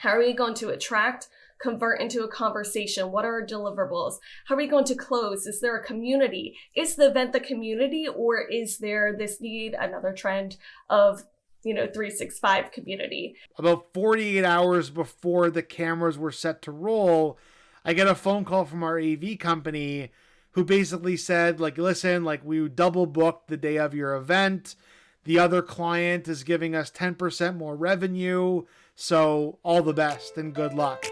How are we going to attract, convert into a conversation? What are our deliverables? How are we going to close? Is there a community? Is the event the community, or is there this need, another trend of 365 community? About 48 hours before the cameras were set to roll, I get a phone call from our AV company who basically said, listen, we double booked the day of your event. The other client is giving us 10% more revenue. So all the best and good luck.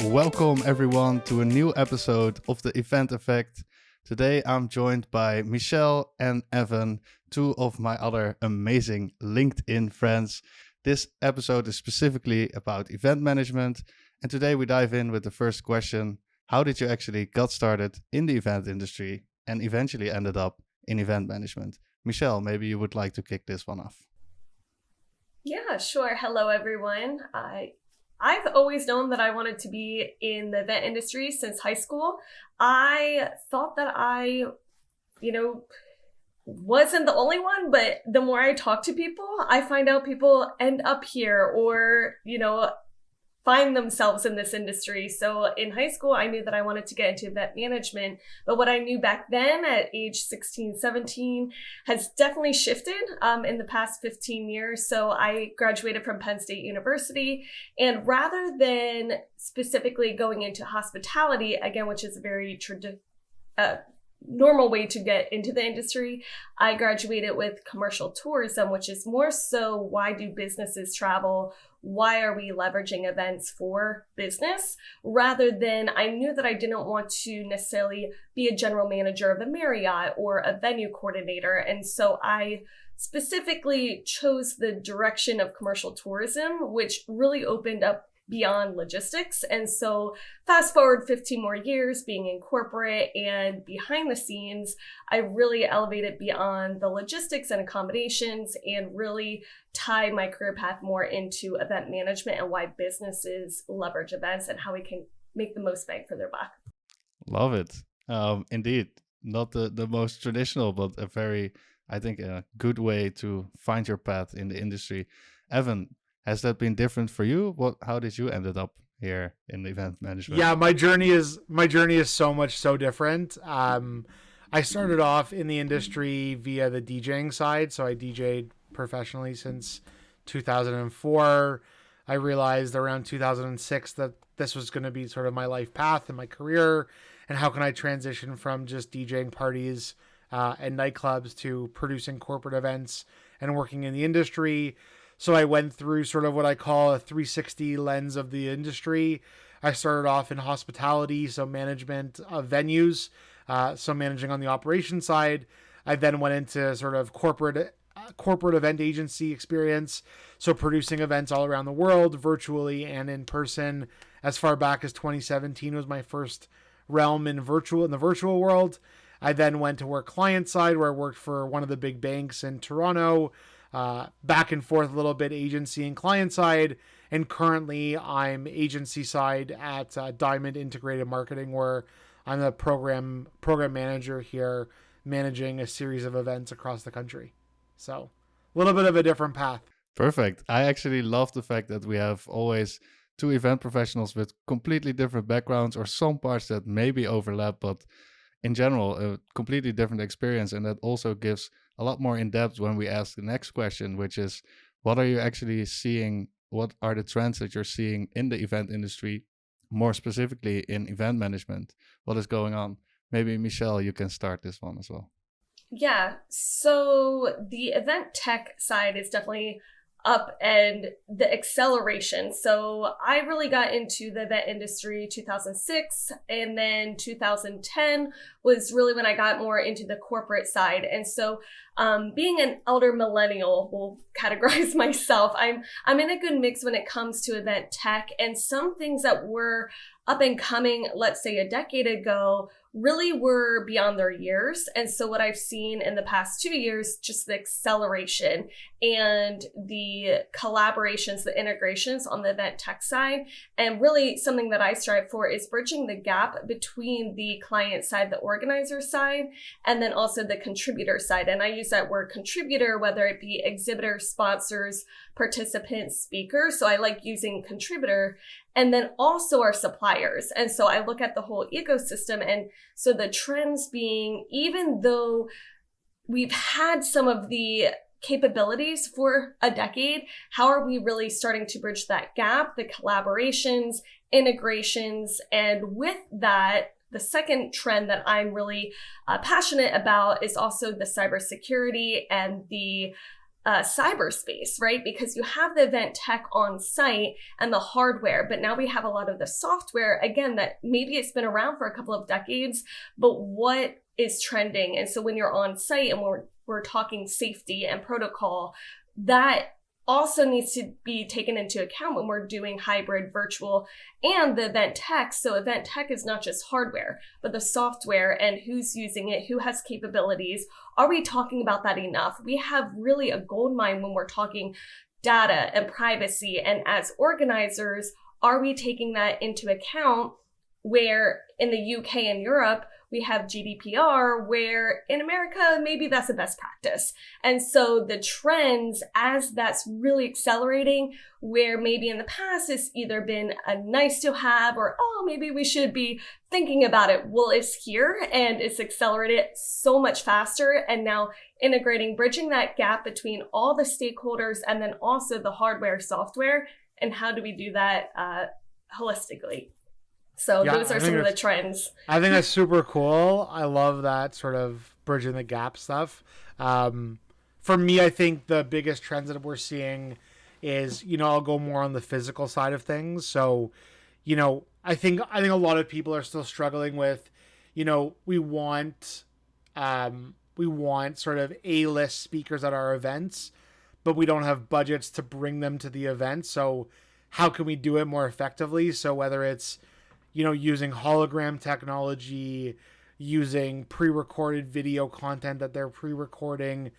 Welcome everyone to a new episode of the Event Effect. Today I'm joined by Michelle and Evan, two of my other amazing LinkedIn friends. This episode is specifically about event management, and today we dive in with the first question: how did you actually got started in the event industry and eventually ended up in event management? Michelle, maybe you would like to kick this one off. Yeah, sure. Hello everyone. I've always known that I wanted to be in the event industry since high school. I thought that I, wasn't the only one, but the more I talk to people, I find out people end up here or, find themselves in this industry. So in high school, I knew that I wanted to get into event management, but what I knew back then at age 16, 17 has definitely shifted in the past 15 years. So I graduated from Penn State University, and rather than specifically going into hospitality, again, which is a very normal way to get into the industry, I graduated with commercial tourism, which is more so, why do businesses travel? Why are we leveraging events for business? Rather than, I knew that I didn't want to necessarily be a general manager of a Marriott or a venue coordinator. And so I specifically chose the direction of commercial tourism, which really opened up beyond logistics. And so fast forward 15 more years being in corporate and behind the scenes, I really elevated beyond the logistics and accommodations and really tie my career path more into event management and why businesses leverage events and how we can make the most bang for their buck. Love it. Indeed, not the most traditional, but a very, I think, a good way to find your path in the industry. Evan, has that been different for you? How did you ended up here in event management? Yeah, my journey is so different. I started off in the industry via the DJing side. So I DJed professionally since 2004. I realized around 2006 that this was going to be sort of my life path and my career. And how can I transition from just DJing parties and nightclubs to producing corporate events and working in the industry? So I went through sort of what I call a 360 lens of the industry. I started off in hospitality, so management of venues, so managing on the operations side. I then went into sort of corporate event agency experience, so producing events all around the world, virtually and in person. As far back as 2017 was my first realm in the virtual world. I then went to work client side, where I worked for one of the big banks in Toronto. Back and forth a little bit, agency and client side, and currently I'm agency side at Diamond Integrated Marketing, where I'm the program manager here, managing a series of events across the country. So a little bit of a different path. Perfect. I actually love the fact that we have always two event professionals with completely different backgrounds, or some parts that maybe overlap, but in general, a completely different experience. And that also gives a lot more in depth when we ask the next question, which is, what are you actually seeing? What are the trends that you're seeing in the event industry, more specifically in event management? What is going on? Maybe Michelle, you can start this one as well. Yeah, so the event tech side is definitely up, and the acceleration. So I really got into the event industry 2006, and then 2010 was really when I got more into the corporate side. And so being an elder millennial, will categorize myself, I'm in a good mix when it comes to event tech, and some things that were up and coming, let's say a decade ago, really were beyond their years. And so what I've seen in the past 2 years, just the acceleration and the collaborations, the integrations on the event tech side. And really something that I strive for is bridging the gap between the client side, the organizer side, and then also the contributor side. And I use that word contributor, whether it be exhibitors, sponsors, participants, speakers. So I like using contributor. And then also our suppliers. And so I look at the whole ecosystem. And so the trends being, even though we've had some of the capabilities for a decade, how are we really starting to bridge that gap, the collaborations, integrations? And with that, the second trend that I'm really passionate about is also the cybersecurity and the cyberspace, right? Because you have the event tech on site and the hardware, but now we have a lot of the software, again, that maybe it's been around for a couple of decades, but what is trending? And so when you're on site and we're talking safety and protocol, that also needs to be taken into account when we're doing hybrid, virtual, and the event tech. So event tech is not just hardware, but the software and who's using it, who has capabilities. Are we talking about that enough? We have really a gold mine when we're talking data and privacy. And as organizers, are we taking that into account? Where in the UK and Europe, we have GDPR, where in America, maybe that's the best practice. And so the trends, as that's really accelerating, where maybe in the past it's either been a nice to have or, oh, maybe we should be thinking about it. Well, it's here and it's accelerated so much faster. And now integrating, bridging that gap between all the stakeholders and then also the hardware, software, and how do we do that holistically? So Yeah, those are some of the trends. I think that's super cool. I love that sort of bridging the gap stuff. For me, I think the biggest trends that we're seeing is, I'll go more on the physical side of things. So, I think a lot of people are still struggling with, we want sort of A-list speakers at our events, but we don't have budgets to bring them to the event. So how can we do it more effectively? So whether it's using hologram technology, using pre-recorded video content that they're pre-recording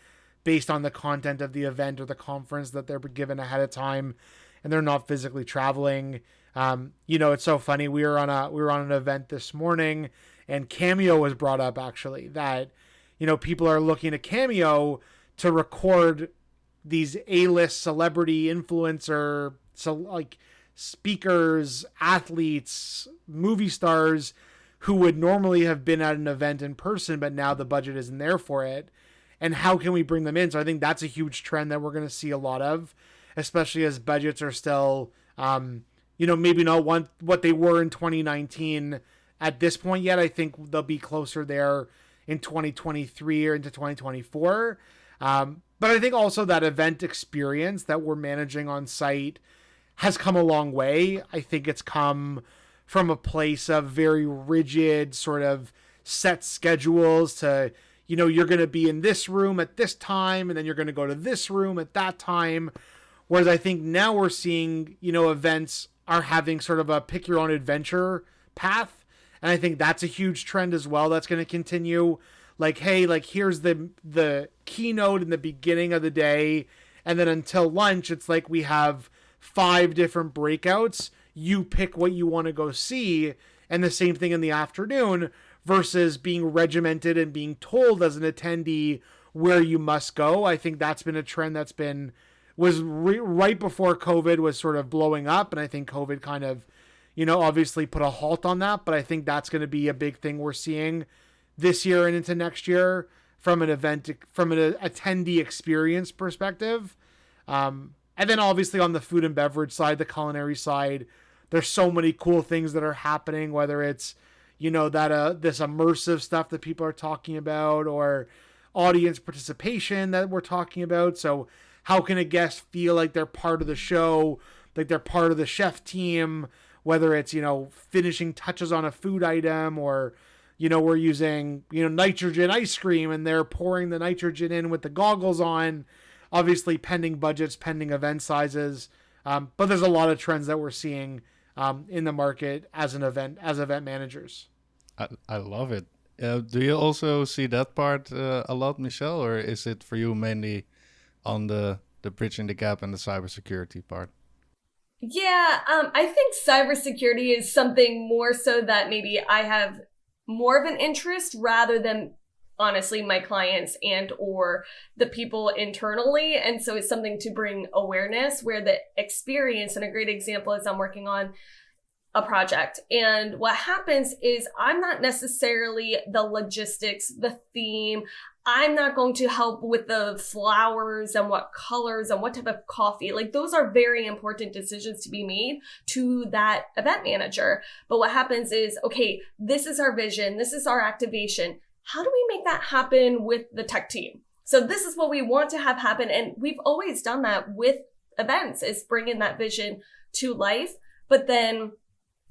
based on the content of the event or the conference that they're given ahead of time, and they're not physically traveling. It's so funny. We were on an event this morning, and Cameo was brought up actually. That people are looking at Cameo to record these A-list celebrity influencer, so like speakers, athletes, movie stars who would normally have been at an event in person, but now the budget isn't there for it. And how can we bring them in? So I think that's a huge trend that we're going to see a lot of, especially as budgets are still, maybe not what they were in 2019 at this point yet. I think they'll be closer there in 2023 or into 2024. But I think also that event experience that we're managing on site has come a long way. I think it's come from a place of very rigid sort of set schedules to, you're going to be in this room at this time, and then you're going to go to this room at that time. Whereas I think now we're seeing, events are having sort of a pick your own adventure path. And I think that's a huge trend as well. That's going to continue. Like, hey, here's the keynote in the beginning of the day. And then until lunch, it's like we have 5 different breakouts. You pick what you want to go see, and the same thing in the afternoon, versus being regimented and being told as an attendee where you must go. I think that's been a trend that's was right before COVID was sort of blowing up, and I think COVID kind of, obviously put a halt on that. But I think that's going to be a big thing we're seeing this year and into next year from an attendee experience perspective. And then obviously on the food and beverage side, the culinary side, there's so many cool things that are happening, whether it's, this immersive stuff that people are talking about or audience participation that we're talking about. So how can a guest feel like they're part of the show, like they're part of the chef team, whether it's, finishing touches on a food item or, we're using, nitrogen ice cream and they're pouring the nitrogen in with the goggles on. Obviously pending budgets, pending event sizes. But there's a lot of trends that we're seeing in the market as event managers. I love it. Do you also see that part a lot, Michelle, or is it for you mainly on the bridging the gap and the cybersecurity part? Yeah, I think cybersecurity is something more so that maybe I have more of an interest rather than honestly my clients and or the people internally. And so it's something to bring awareness where the experience, and a great example is I'm working on a project. And what happens is I'm not necessarily the logistics, the theme. I'm not going to help with the flowers and what colors and what type of coffee. Like those are very important decisions to be made to that event manager. But what happens is, okay, this is our vision. This is our activation. How do we make that happen with the tech team? So this is what we want to have happen. And we've always done that with events, is bringing that vision to life. But then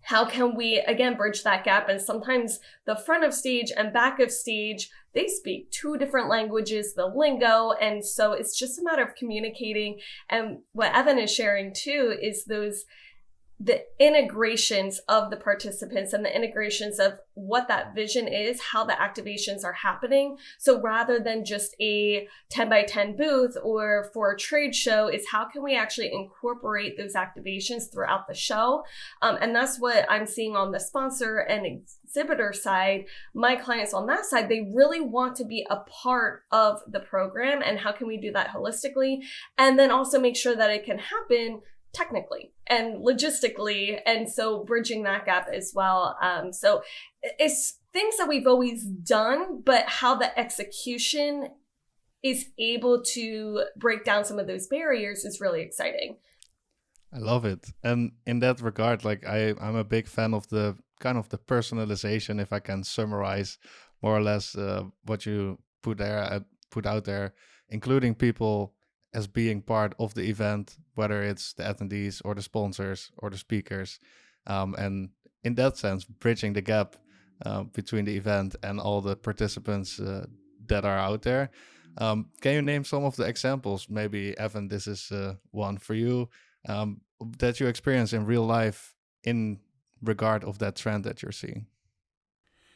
how can we, again, bridge that gap? And sometimes the front of stage and back of stage, they speak two different languages, the lingo. And so it's just a matter of communicating. And what Evan is sharing too is the integrations of the participants and the integrations of what that vision is, how the activations are happening. So rather than just a 10 by 10 booth or for a trade show, is how can we actually incorporate those activations throughout the show? And that's what I'm seeing on the sponsor and exhibitor side. My clients on that side, they really want to be a part of the program. And how can we do that holistically? And then also make sure that it can happen technically and logistically, and so bridging that gap as well. So it's things that we've always done, but how the execution is able to break down some of those barriers is really exciting. I love it. And in that regard, like I'm a big fan of the kind of the personalization, if I can summarize more or less what you put out there, including people as being part of the event, whether it's the attendees or the sponsors or the speakers. And in that sense, bridging the gap between the event and all the participants that are out there. Can you name some of the examples? Maybe, Evan, this is one for you, that you experience in real life in regard of that trend that you're seeing.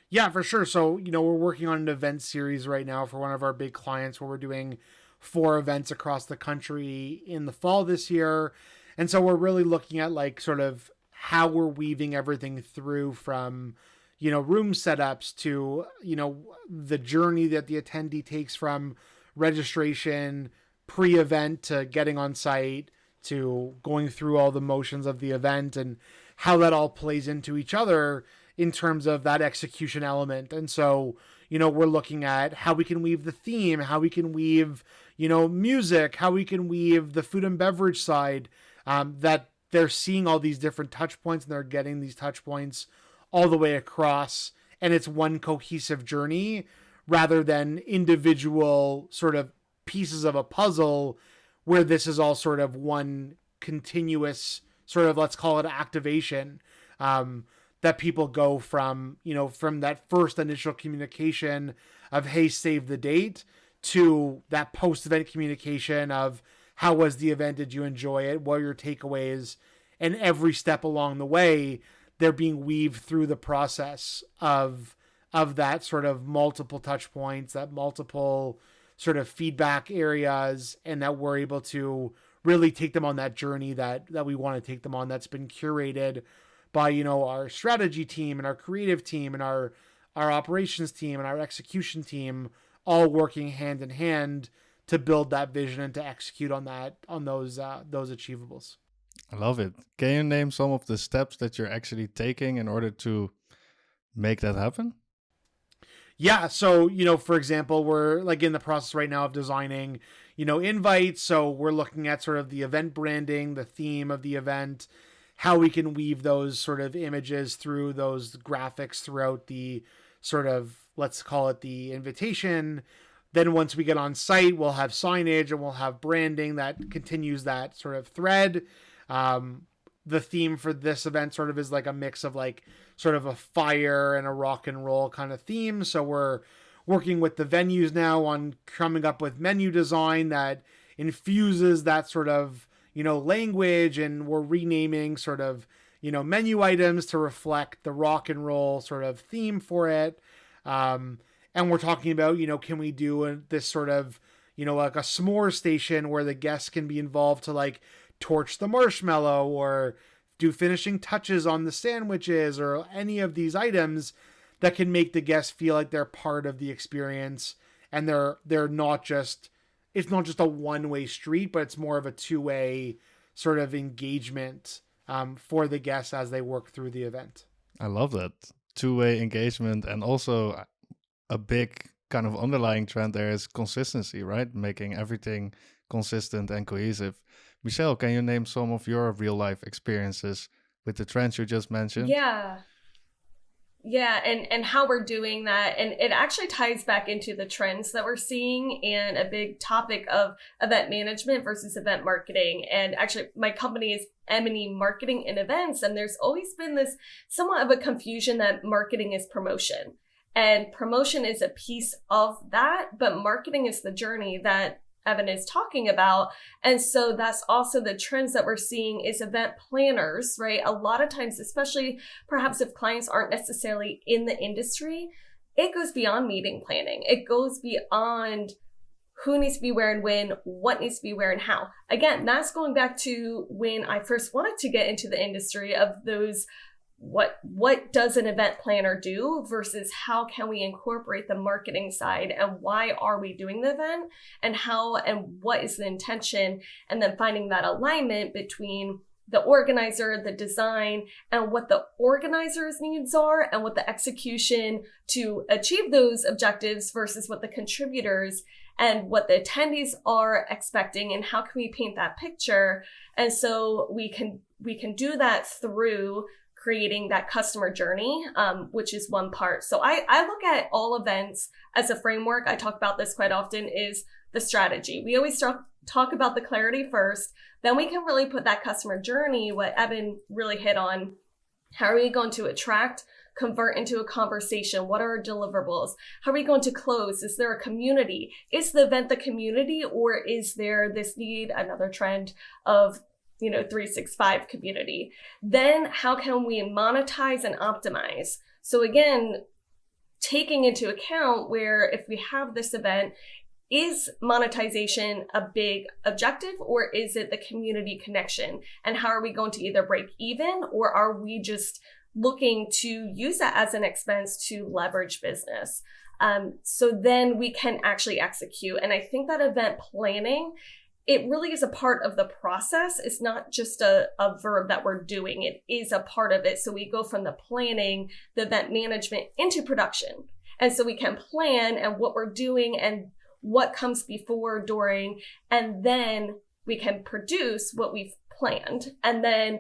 Yeah, for sure. So, we're working on an event series right now for one of our big clients where we're doing 4 events across the country in the fall this year. And so we're really looking at like sort of how we're weaving everything through from, room setups to, the journey that the attendee takes from registration, pre-event to getting on site to going through all the motions of the event and how that all plays into each other in terms of that execution element. And so, we're looking at how we can weave the theme, how we can weave, music, how we can weave the food and beverage side, that they're seeing all these different touch points and they're getting these touch points all the way across. And it's one cohesive journey rather than individual sort of pieces of a puzzle where this is all sort of one continuous sort of, let's call it activation, that people go from, from that first initial communication of, hey, save the date, to that post-event communication of how was the event? Did you enjoy it? What are your takeaways? And every step along the way, they're being weaved through the process of that sort of multiple touch points, that multiple sort of feedback areas, and that we're able to really take them on that journey that we want to take them on, that's been curated by, our strategy team and our creative team and our operations team and our execution team, all working hand in hand to build that vision and to execute on those achievables. I love it. Can you name some of the steps that you're actually taking in order to make that happen? Yeah. So, for example, we're like in the process right now of designing, invites. So we're looking at sort of the event branding, the theme of the event, how we can weave those sort of images through those graphics throughout the sort of, let's call it the invitation. Then once we get on site, we'll have signage and we'll have branding that continues that sort of thread. The theme for this event sort of is like a mix of like sort of a fire and a rock and roll kind of theme. So we're working with the venues now on coming up with menu design that infuses that sort of, language, and we're renaming sort of menu items to reflect the rock and roll sort of theme for it. And we're talking about, can we do this sort of, like a s'more station where the guests can be involved to like torch the marshmallow or do finishing touches on the sandwiches or any of these items that can make the guests feel like they're part of the experience, and they're not just, it's not just a one-way street, but it's more of a two-way sort of engagement for the guests as they work through the event. I love that. Two-way engagement, and also a big kind of underlying trend there is consistency, right? Making everything consistent and cohesive. Michelle, can you name some of your real-life experiences with the trends you just mentioned? Yeah, and how we're doing that. And it actually ties back into the trends that we're seeing and a big topic of event management versus event marketing. And actually, my company is Emenee Marketing and Events. And there's always been this somewhat of a confusion that marketing is promotion. And promotion is a piece of that, but marketing is the journey that Evan is talking about. And so that's also the trends that we're seeing is event planners, right? A lot of times, especially perhaps if clients aren't necessarily in the industry, it goes beyond meeting planning. It goes beyond who needs to be where and when, what needs to be where and how. Again, that's going back to when I first wanted to get into the industry of those what does an event planner do versus how can we incorporate the marketing side, and why are we doing the event, and how and what is the intention, and then finding that alignment between the organizer, the design, and what the organizer's needs are and what the execution to achieve those objectives versus what the contributors and what the attendees are expecting, and how can we paint that picture. And so we can do that through creating that customer journey, which is one part. So I look at all events as a framework. I talk about this quite often, is the strategy. We always talk about the clarity first, then we can really put that customer journey, what Evan really hit on. How are we going to attract, convert into a conversation? What are our deliverables? How are we going to close? Is there a community? Is the event the community, or is there this need, another trend of 365 community? Then how can we monetize and optimize? So again, taking into account where if we have this event, is monetization a big objective, or is it the community connection? And how are we going to either break even, or are we just looking to use that as an expense to leverage business? So then we can actually execute. And I think that event planning, it really is a part of the process. It's not just a verb that we're doing. It is a part of it. So we go from the planning, the event management, into production. And so we can plan and what we're doing and what comes before, during, and then we can produce what we've planned. And then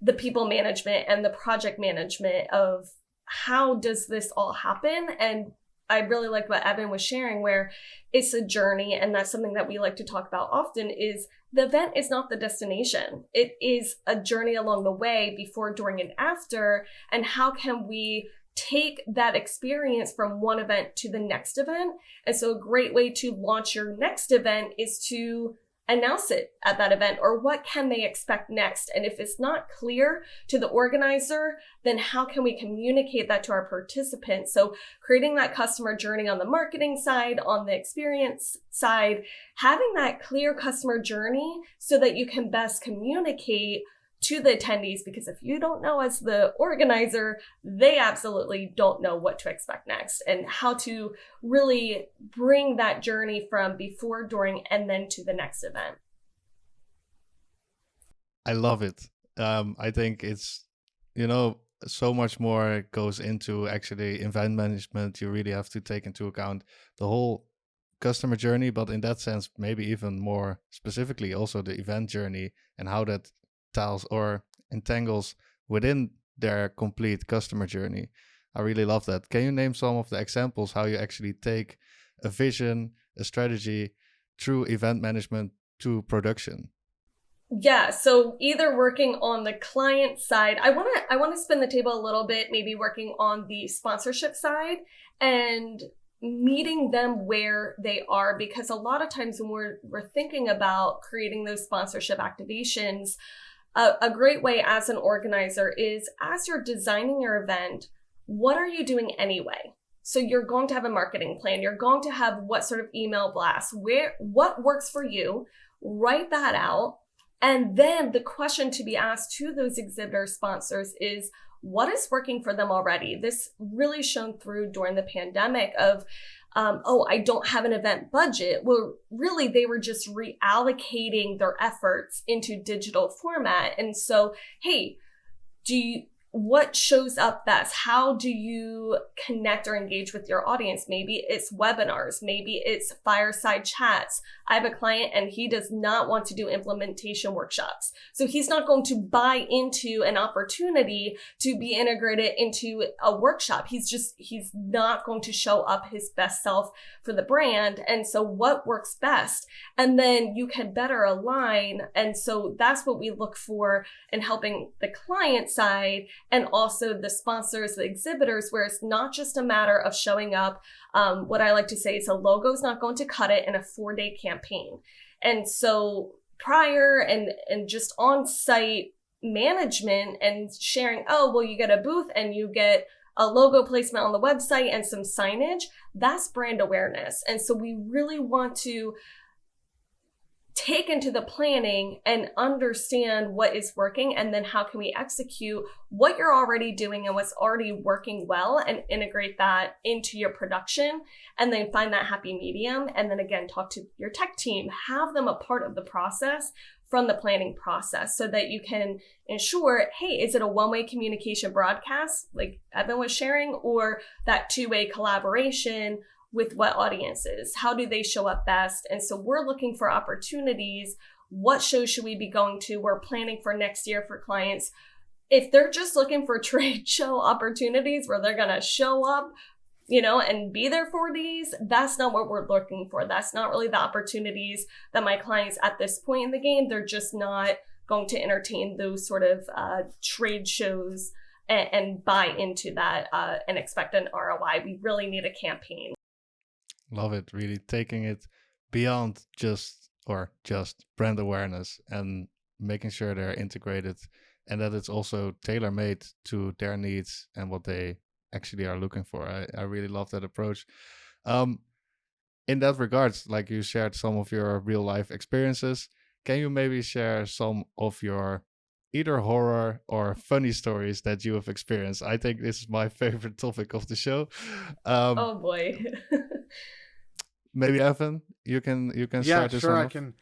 the people management and the project management of how does this all happen? And I really like what Evan was sharing, where it's a journey. And that's something that we like to talk about often, is the event is not the destination. It is a journey along the way, before, during, and after. And how can we take that experience from one event to the next event? And so a great way to launch your next event is to announce it at that event, or what can they expect next? And if it's not clear to the organizer, then how can we communicate that to our participants? So creating that customer journey on the marketing side, on the experience side, having that clear customer journey so that you can best communicate to the attendees, because if you don't know as the organizer, they absolutely don't know what to expect next, and how to really bring that journey from before, during, and then to the next event. I love it. I think it's, so much more goes into actually event management. You really have to take into account the whole customer journey, but in that sense, maybe even more specifically, also the event journey and how that ties or entangles within their complete customer journey. I really love that. Can you name some of the examples how you actually take a vision, a strategy through event management to production? Yeah, so either working on the client side, I want to spin the table a little bit, maybe working on the sponsorship side and meeting them where they are, because a lot of times when we're thinking about creating those sponsorship activations, a great way as an organizer is, as you're designing your event, what are you doing anyway? So you're going to have a marketing plan. You're going to have what sort of email blasts, what works for you, write that out. And then the question to be asked to those exhibitor sponsors is, what is working for them already? This really shone through during the pandemic of, I don't have an event budget. Well, really, they were just reallocating their efforts into digital format. And so, hey, what shows up best? How do you connect or engage with your audience? Maybe it's webinars, maybe it's fireside chats. I have a client and he does not want to do implementation workshops. So he's not going to buy into an opportunity to be integrated into a workshop. He's not going to show up his best self for the brand. And so what works best? And then you can better align. And so that's what we look for in helping the client side and also the sponsors, the exhibitors, where it's not just a matter of showing up. What I like to say is a logo is not going to cut it in a 4-day campaign. And so prior and just on-site management and sharing, you get a booth and you get a logo placement on the website and some signage, that's brand awareness. And so we really want to take into the planning and understand what is working, and then how can we execute what you're already doing and what's already working well and integrate that into your production, and then find that happy medium. And then again, talk to your tech team, have them a part of the process from the planning process so that you can ensure, hey, is it a one-way communication broadcast like Evan was sharing, or that two-way collaboration with what audiences? How do they show up best? And so we're looking for opportunities. What shows should we be going to? We're planning for next year for clients. If they're just looking for trade show opportunities where they're going to show up, and be there for days, that's not what we're looking for. That's not really the opportunities that my clients at this point in the game, they're just not going to entertain those sort of trade shows and buy into that and expect an ROI. We really need a campaign. Love it. Really taking it beyond just brand awareness and making sure they're integrated and that it's also tailor-made to their needs and what they actually are looking for. I really love that approach. In that regards, like you shared some of your real life experiences, can you maybe share some of your either horror or funny stories that you have experienced? I think this is my favorite topic of the show. Oh boy. Maybe Evan, you can start this one off. I can.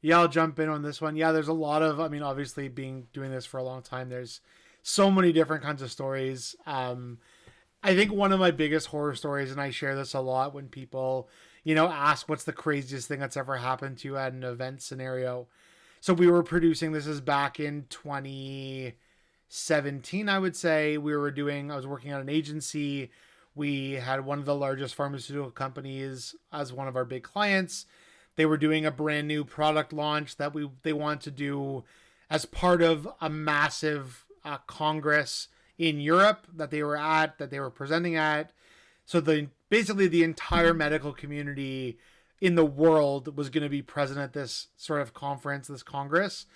Yeah, I'll jump in on this one. Yeah, there's a lot of, obviously doing this for a long time, there's so many different kinds of stories. I think one of my biggest horror stories, and I share this a lot when people, ask what's the craziest thing that's ever happened to you at an event scenario. So we were producing, this is back in 2017, I would say. I was working at an agency. We had one of the largest pharmaceutical companies as one of our big clients. They were doing a brand new product launch that they wanted to do as part of a massive congress in Europe that they were presenting at. So basically the entire medical community in the world was going to be present at this sort of conference, this congress.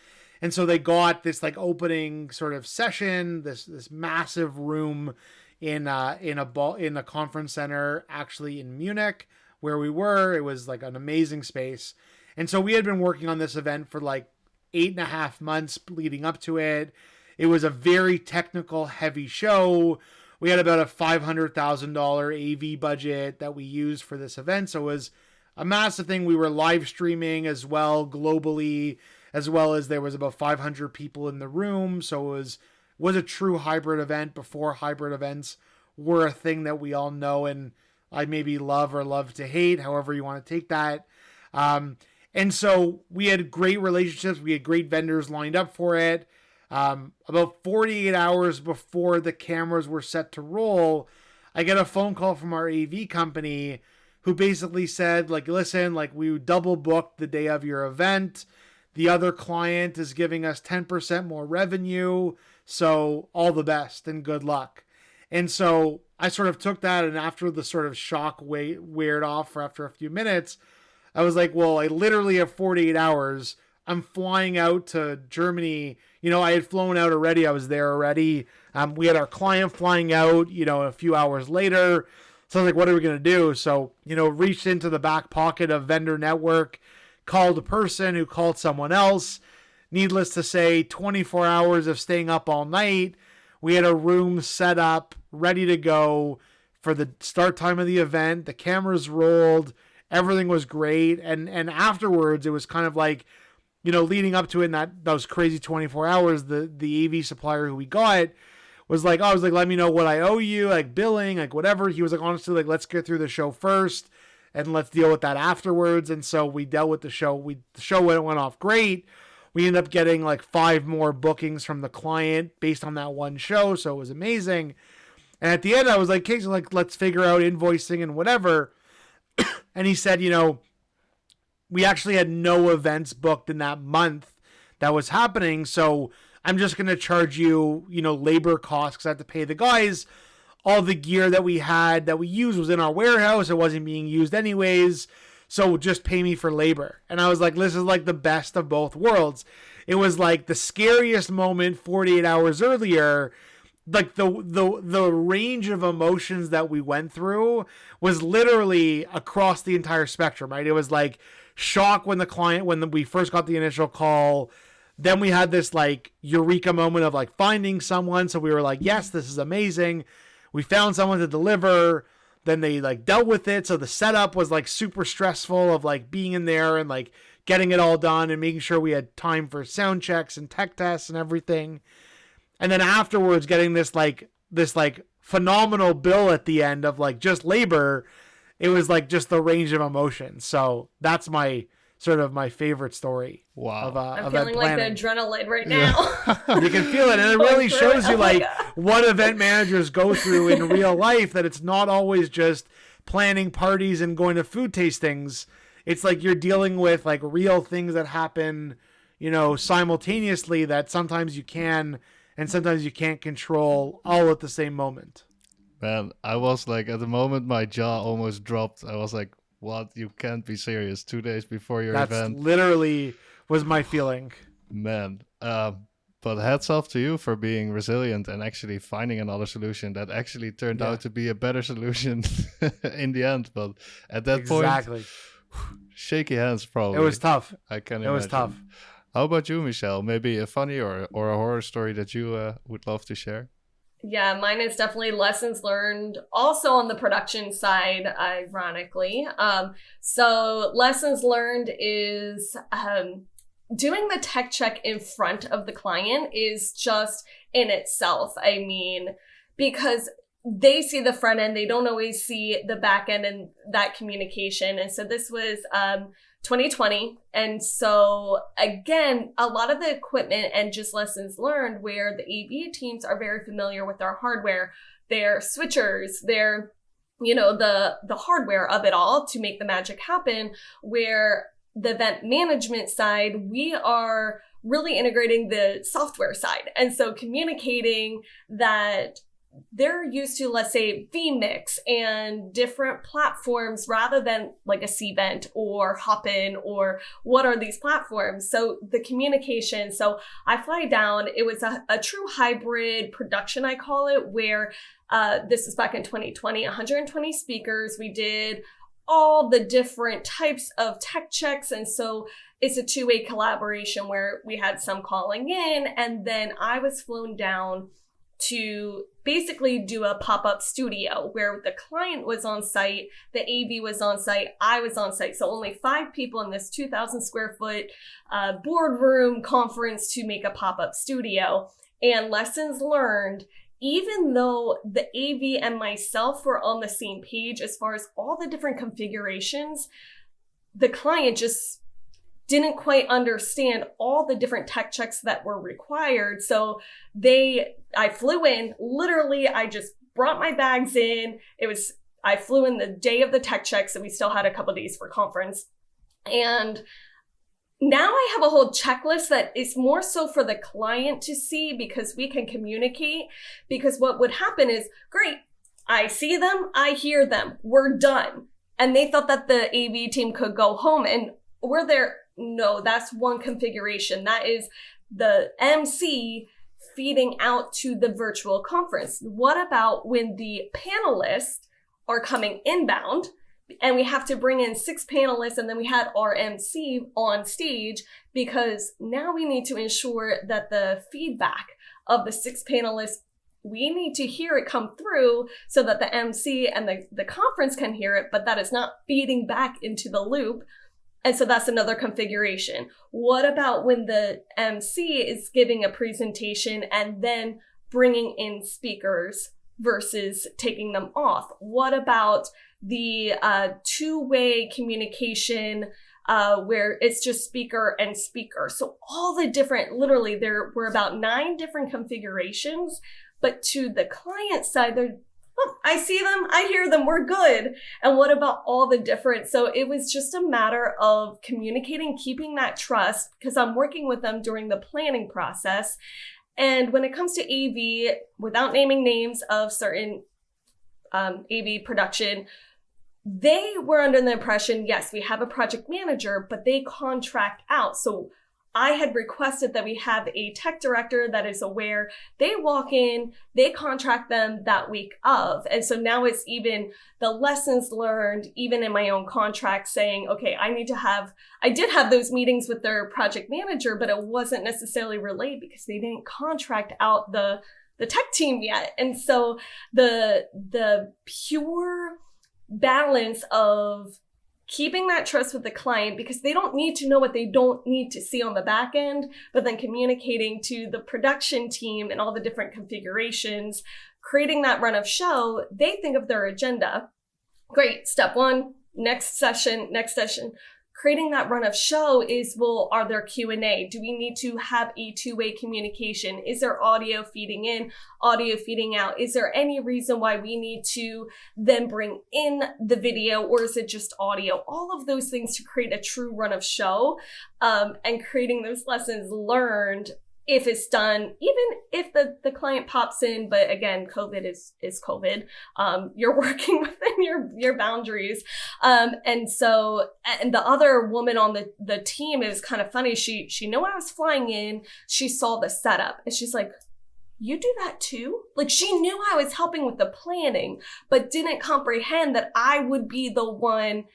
And so they got this like opening sort of session, this massive room in a conference center, actually in Munich, where we were. It was like an amazing space. And so we had been working on this event for like 8.5 months leading up to it. It was a very technical, heavy show. We had about a $500,000 AV budget that we used for this event. So it was a massive thing. We were live streaming as well globally, as well as there was about 500 people in the room. So it was a true hybrid event before hybrid events were a thing that we all know and I maybe love or love to hate, however you want to take that. And so we had great relationships. We had great vendors lined up for it. About 48 hours before the cameras were set to roll, I get a phone call from our AV company who basically said, like, listen, like we double booked the day of your event. The other client is giving us 10% more revenue. So all the best and good luck. And so I sort of took that, and after the sort of shock weared off for after a few minutes, I was like, well, I literally have 48 hours. I'm flying out to Germany. You know, I had flown out already. I was there already. We had our client flying out, you know, a few hours later. So I was like, what are we going to do? So, you know, reached into the back pocket of vendor network, called a person who called someone else. Needless to say, 24 hours of staying up all night. We had a room set up, ready to go for the start time of the event. The cameras rolled. Everything was great. And afterwards, it was kind of like, you know, leading up to it in those crazy 24 hours, the AV supplier who we got was like, I was like, let me know what I owe you, like billing, like whatever. He was like, honestly, like, let's get through the show first and let's deal with that afterwards. And so we dealt with the show. The show went off great. We ended up getting like 5 more bookings from the client based on that one show. So it was amazing. And at the end, I was like, okay, so like, let's figure out invoicing and whatever. And he said, you know, we actually had no events booked in that month that was happening. So I'm just going to charge you, you know, labor costs because I have to pay the guys. All the gear that we had that we used was in our warehouse. It wasn't being used anyways. So just pay me for labor. And I was like, this is like the best of both worlds. It was like the scariest moment 48 hours earlier. Like the range of emotions that we went through was literally across the entire spectrum, right? It was like shock when we first got the initial call. Then we had this like eureka moment of like finding someone. So we were like, yes, this is amazing. We found someone to deliver. Then they like dealt with it. So the setup was like super stressful of like being in there and like getting it all done and making sure we had time for sound checks and tech tests and everything. And then afterwards getting this phenomenal bill at the end of like just labor. It was like just the range of emotions. So that's my favorite story. Wow. I'm feeling like the adrenaline right now. You can feel it. And it really shows you like what event managers go through in real life, that it's not always just planning parties and going to food tastings. It's like you're dealing with like real things that happen, you know, simultaneously that sometimes you can and sometimes you can't control all at the same moment. Man, I was like, at the moment my jaw almost dropped. I was like, what? You can't be serious. 2 days before your event. That's literally was my feeling. Man, but hats off to you for being resilient and actually finding another solution that actually turned out to be a better solution in the end. But at that point, shaky hands probably. It was tough. I can imagine. It was tough. How about you, Michelle? Maybe a funny or a horror story that you would love to share? Yeah, mine is definitely lessons learned also on the production side, ironically. So lessons learned is doing the tech check in front of the client is just in itself. I mean, because they see the front end, they don't always see the back end and that communication. And so this was 2020. And so again, a lot of the equipment and just lessons learned where the AV teams are very familiar with our hardware, their switchers, their, you know, the hardware of it all to make the magic happen, where the event management side, we are really integrating the software side. And so communicating that they're used to, let's say, vMix and different platforms rather than like a Cvent or Hopin or what are these platforms. So the communication. So I fly down. It was a true hybrid production, I call it, where this is back in 2020, 120 speakers. We did all the different types of tech checks. And so it's a two-way collaboration where we had some calling in, and then I was flown down to basically do a pop-up studio where the client was on site, the AV was on site, I was on site. So only 5 people in this 2,000 square foot boardroom conference to make a pop-up studio. And lessons learned, even though the AV and myself were on the same page as far as all the different configurations, the client just didn't quite understand all the different tech checks that were required. So I flew in, literally, I just brought my bags in. I flew in the day of the tech check, so we still had a couple days for conference. And now I have a whole checklist that is more so for the client to see, because we can communicate. Because what would happen is, great, I see them, I hear them, we're done. And they thought that the AV team could go home, and we're there no, that's one configuration. That is the MC feeding out to the virtual conference. What about when the panelists are coming inbound and we have to bring in 6 panelists and then we had our MC on stage, because now we need to ensure that the feedback of the 6 panelists, we need to hear it come through so that the MC and the conference can hear it, but that is not feeding back into the loop. And so that's another configuration. What about when the MC is giving a presentation and then bringing in speakers versus taking them off? What about the two-way communication where it's just speaker and speaker? So all the different, literally there were about 9 different configurations, but to the client side, they're, oh, I see them, I hear them, we're good. And what about all the different? So it was just a matter of communicating, keeping that trust, because I'm working with them during the planning process. And when it comes to AV, without naming names of certain AV production, they were under the impression, yes, we have a project manager, but they contract out. So I had requested that we have a tech director that is aware. They walk in, they contract them that week of. And so now it's even the lessons learned, even in my own contract, saying, okay, I did have those meetings with their project manager, but it wasn't necessarily relayed because they didn't contract out the tech team yet. And so the pure balance of keeping that trust with the client, because they don't need to know what they don't need to see on the back end, but then communicating to the production team and all the different configurations, creating that run of show. They think of their agenda. Great. Step 1, next session. Creating that run of show is, well, are there Q&A? Do we need to have a two-way communication? Is there audio feeding in, audio feeding out? Is there any reason why we need to then bring in the video, or is it just audio? All of those things to create a true run of show, and creating those lessons learned if it's done, even if the client pops in, but again, COVID is COVID. You're working within your boundaries. And so, and the other woman on the team, is kind of funny. She knew I was flying in. She saw the setup and she's like, you do that too? Like, she knew I was helping with the planning, but didn't comprehend that I would be the one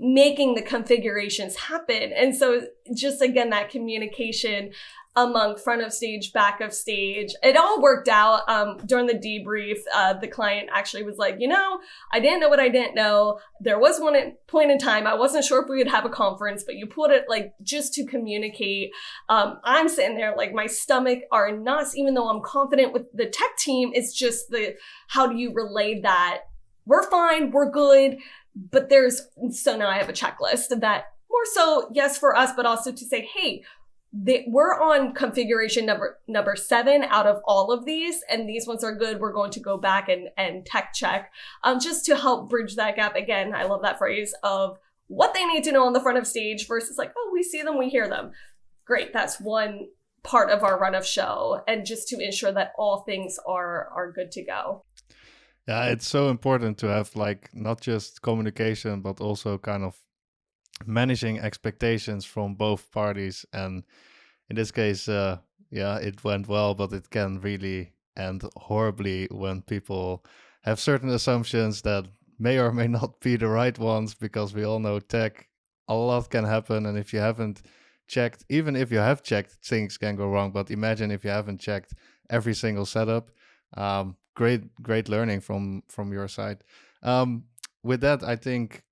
making the configurations happen. And so just, again, that communication among front of stage, back of stage, it all worked out. During the debrief, the client actually was like, I didn't know what I didn't know. There was one point in time, I wasn't sure if we would have a conference, but you put it like just to communicate. I'm sitting there like my stomach are nuts, even though I'm confident with the tech team. It's just how do you relay that? We're fine, we're good. But so now I have a checklist that more so, yes, for us, but also to say, hey, we're on configuration number 7 out of all of these, and these ones are good. We're going to go back and tech check, just to help bridge that gap. Again, I love that phrase of what they need to know on the front of stage versus like, oh, we see them, we hear them. Great, that's one part of our run of show, and just to ensure that all things are good to go. Yeah, it's so important to have like not just communication, but also kind of managing expectations from both parties. And in this case, it went well, but it can really end horribly when people have certain assumptions that may or may not be the right ones, because we all know tech, a lot can happen. And if you haven't checked, even if you have checked, things can go wrong. But imagine if you haven't checked every single setup. Great learning from your side. With that, I think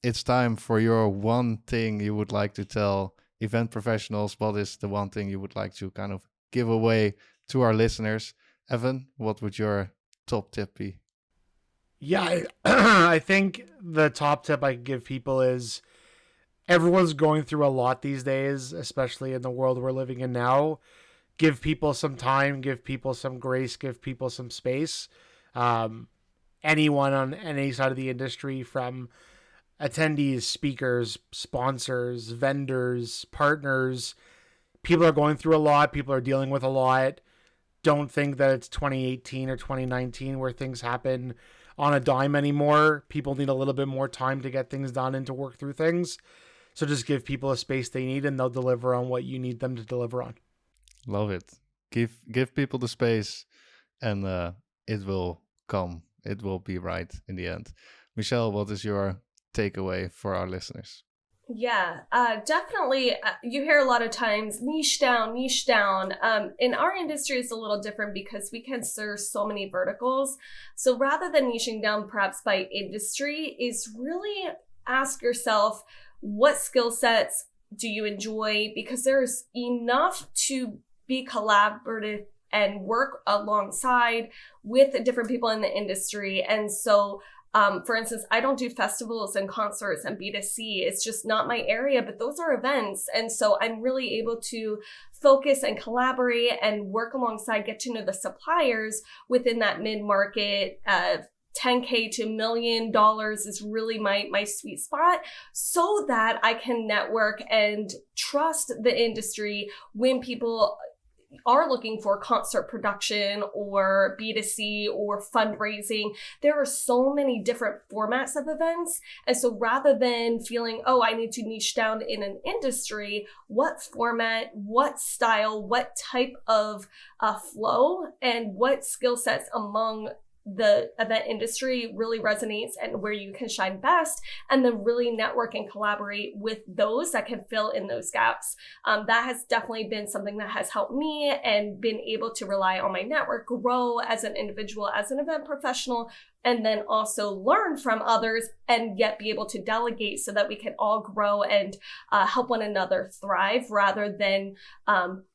it's time for your one thing you would like to tell event professionals. What is the one thing you would like to kind of give away to our listeners? Evan, what would your top tip be? Yeah, I think the top tip I could give people is everyone's going through a lot these days, especially in the world we're living in now. Give people some time, give people some grace, give people some space. Anyone on any side of the industry, from attendees, speakers, sponsors, vendors, partners, people are going through a lot. People are dealing with a lot. Don't think that it's 2018 or 2019 where things happen on a dime anymore. People need a little bit more time to get things done and to work through things. So just give people a space they need, and they'll deliver on what you need them to deliver on. Love it. Give people the space, and it will come. It will be right in the end. Michelle, what is your takeaway for our listeners? Yeah, definitely. You hear a lot of times niche down, niche down. In our industry, it's a little different because we can serve so many verticals. So rather than niching down perhaps by industry, is really ask yourself, what skill sets do you enjoy? Because there's enough to be collaborative and work alongside with different people in the industry. And so for instance, I don't do festivals and concerts and B2C. It's just not my area, but those are events. And so I'm really able to focus and collaborate and work alongside, get to know the suppliers within that mid-market. $10K to $1 million is really my sweet spot, so that I can network and trust the industry when people are looking for concert production or B2C or fundraising. There are so many different formats of events. And so rather than feeling, oh, I need to niche down in an industry, what format, what style, what type of flow, and what skill sets among the event industry really resonates and where you can shine best, and then really network and collaborate with those that can fill in those gaps. That has definitely been something that has helped me, and been able to rely on my network, grow as an individual, as an event professional, and then also learn from others and yet be able to delegate so that we can all grow and help one another thrive, rather than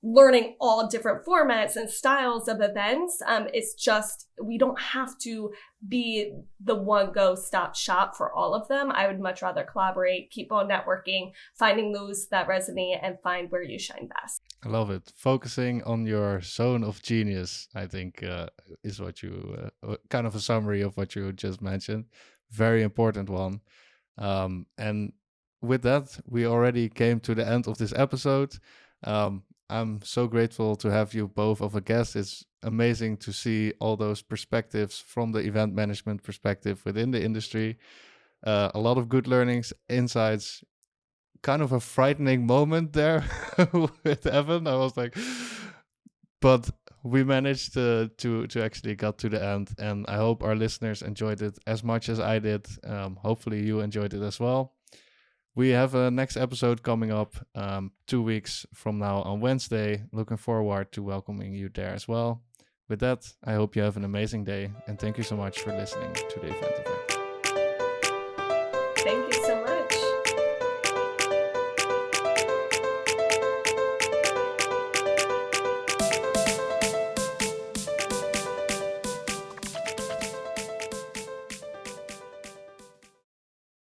learning all different formats and styles of events. It's just, we don't have to be the one go stop shop for all of them. I would much rather collaborate, keep on networking, finding those that resonate, and find where you shine best. I love it. Focusing on your zone of genius, I think, is what you kind of a summary of what you just mentioned. Very important one. And with that, we already came to the end of this episode. I'm so grateful to have you both of a guest. It's amazing to see all those perspectives from the event management perspective within the industry. A lot of good learnings, insights. Kind of a frightening moment there with Evan. I was like, but we managed to actually got to the end, and I hope our listeners enjoyed it as much as I did. Hopefully you enjoyed it as well. We have a next episode coming up 2 weeks from now on Wednesday. Looking forward to welcoming you there as well. With that, I hope you have an amazing day, and thank you so much for listening to the Event Effect.